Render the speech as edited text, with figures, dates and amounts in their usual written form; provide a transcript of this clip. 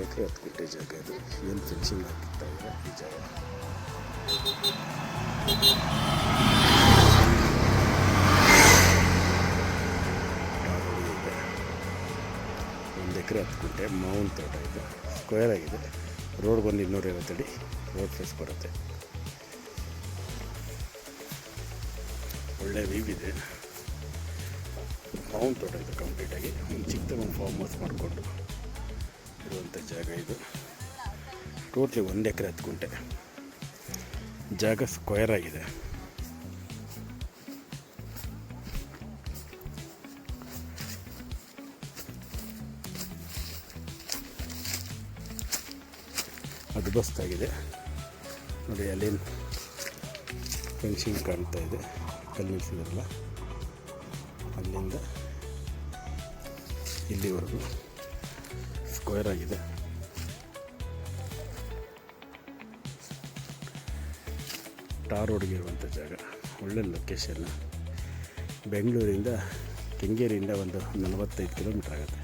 ಎಕರೆ 10 ಗುಂಟೆ ಜಾಗ ಇದು. ಏನು ಫಿನಿಶಿಂಗ್ ಆಗ್ತಾ ಇದೆ ಈ ಜಾಗ. ಇದೆ 1 ಎಕರೆ 10 ಗುಂಟೆ ಮಾವಿನ ತೋಟ ಇದು. ಸ್ಕ್ವೇರ್ ಆಗಿದೆ. ರೋಡ್ ಬಂದು 250 ಅಡಿ ರೋಡ್ ಫೇಸ್ ಬರುತ್ತೆ. ಒಳ್ಳೆ ವ್ಯೂ ಇದೆ. ಮಾವಿನ ತೋಟ ಇದು ಕಂಪ್ಲೀಟಾಗಿ. ಒಂದು ಚಿಕ್ಕದೊಂದು ಫಾರ್ಮ್ ಹೌಸ್ ಮಾಡಿಕೊಂಡು ಇರುವಂಥ ಜಾಗ ಇದು. ಟೋಟ್ಲಿ 1 ಎಕರೆ 10 ಗುಂಟೆ ಜಾಗ. ಸ್ಕ್ವೇರ್ ಆಗಿದೆ. ಅದು ಬಸ್ತಾಗಿದೆ ನೋಡಿ. ಅಲ್ಲೇನು ಫೆನ್ಸಿಂಗ್ ಕಾಣ್ತಾ ಇದೆ, ಕಲ್ಲು ನಿಲ್ಸಿದಾರಲ್ಲ ಅಲ್ಲಿಂದ ಇಲ್ಲಿವರೆಗೂ ಸ್ಕ್ವೇರ್ ಆಗಿದೆ. ಟಾರ್ ರೋಡ್ಗೆ ಇರುವಂಥ ಜಾಗ. ಒಳ್ಳೆ ಲೊಕೇಶನ್. ಬೆಂಗಳೂರಿಂದ ಕೆಂಗೇರಿಯಿಂದ ಒಂದು 45 ಕಿಲೋಮೀಟ್ರ್ ಆಗುತ್ತೆ.